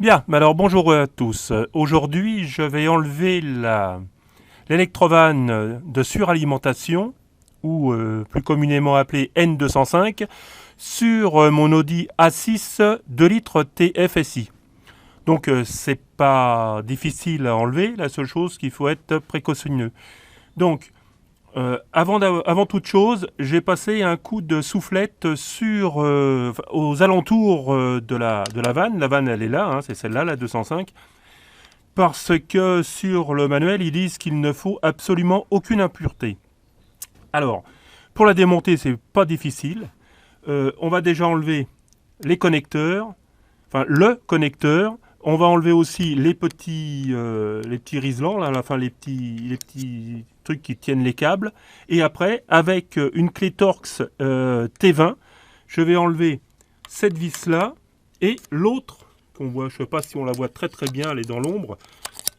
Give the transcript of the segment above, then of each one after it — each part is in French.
Bien, mais alors bonjour à tous. Aujourd'hui, je vais enlever l'électrovanne de suralimentation, ou plus communément appelée N205, sur mon Audi A6 2 litres TFSI. Donc c'est pas difficile à enlever, la seule chose qu'il faut être précautionneux. Donc avant toute chose, j'ai passé un coup de soufflette aux alentours de la vanne. La vanne, elle est là, hein, c'est celle-là, la 205. Parce que sur le manuel, ils disent qu'il ne faut absolument aucune impureté. Alors, pour la démonter, c'est pas difficile. On va déjà enlever les connecteurs, enfin le connecteur. On va enlever aussi les petits riselants, là, enfin les petits trucs qui tiennent les câbles. Et après, avec une clé Torx T20, je vais enlever cette vis-là et l'autre, qu'on voit, je ne sais pas si on la voit très très bien, elle est dans l'ombre.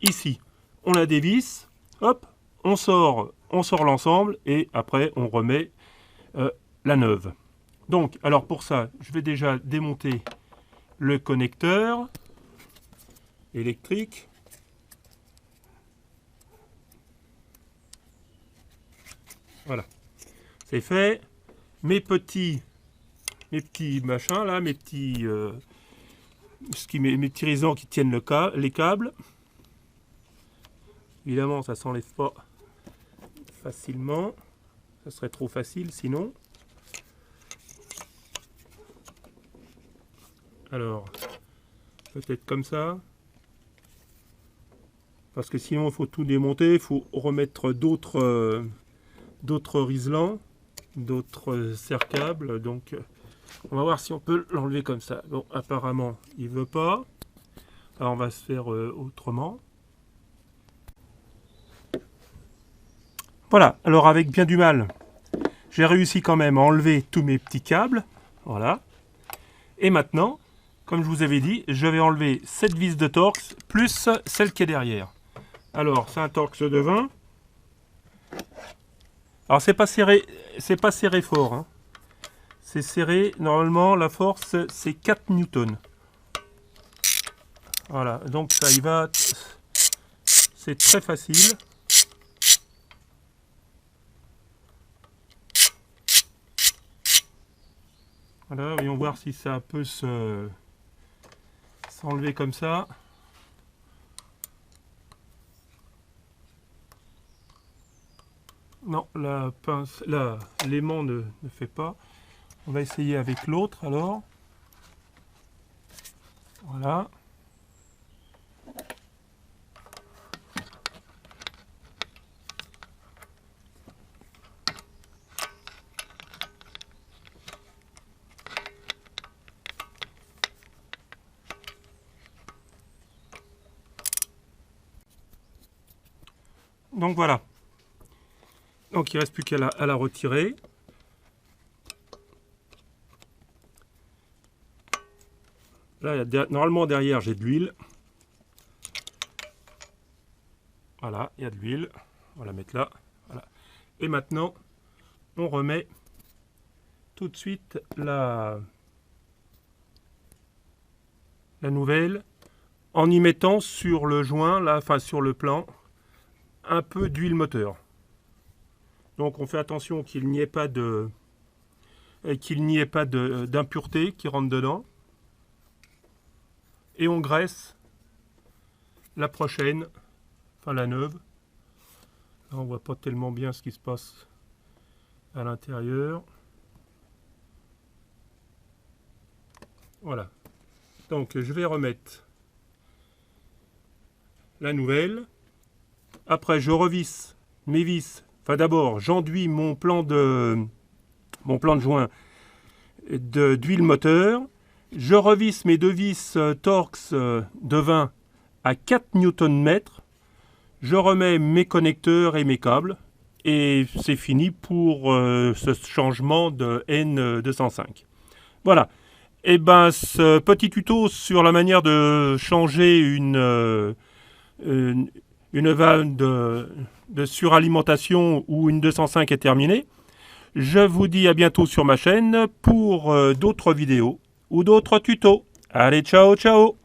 Ici, on la dévisse, hop, on sort l'ensemble et après on remet la neuve. Donc, alors pour ça, je vais déjà démonter le connecteur électrique. Voilà, c'est fait. Mes petits machins là, mes petits risants qui tiennent les câbles. Évidemment, ça s'enlève pas facilement. Ça serait trop facile sinon. Alors, peut-être comme ça. Parce que sinon, il faut tout démonter. Il faut remettre d'autres riselants, d'autres serre-câbles. Donc, on va voir si on peut l'enlever comme ça. Bon, apparemment, il veut pas. Alors, on va se faire autrement. Voilà. Alors, avec bien du mal, j'ai réussi quand même à enlever tous mes petits câbles. Voilà. Et maintenant, comme je vous avais dit, je vais enlever cette vis de Torx plus celle qui est derrière. Alors, c'est un Torx de 20. Alors, c'est pas serré fort. Hein. C'est serré, normalement, la force, c'est 4 newtons. Voilà, donc ça y va. C'est très facile. Voilà, voyons voir si ça peut s'enlever comme ça. Non, la pince, l'aimant ne fait pas. On va essayer avec l'autre alors. Voilà. Donc voilà. Donc il ne reste plus qu'à la retirer. Là, normalement derrière j'ai de l'huile. Voilà, il y a de l'huile. On va la mettre là. Voilà. Et maintenant, on remet tout de suite la nouvelle en y mettant sur le joint, là, enfin sur le plan, un peu d'huile moteur. Donc on fait attention qu'il n'y ait pas d'impureté qui rentre dedans. Et on graisse la prochaine, enfin la neuve. Là, on voit pas tellement bien ce qui se passe à l'intérieur. Voilà. Donc je vais remettre la nouvelle. Après je revisse mes vis. Enfin d'abord j'enduis mon plan de joint d'huile moteur. Je revisse mes deux vis Torx de 20 à 4 Nm. Je remets mes connecteurs et mes câbles. Et c'est fini pour ce changement de N205. Voilà. Et ben ce petit tuto sur la manière de changer une vanne de suralimentation ou une 205 est terminé. Je vous dis à bientôt sur ma chaîne pour d'autres vidéos ou d'autres tutos. Allez, ciao, ciao!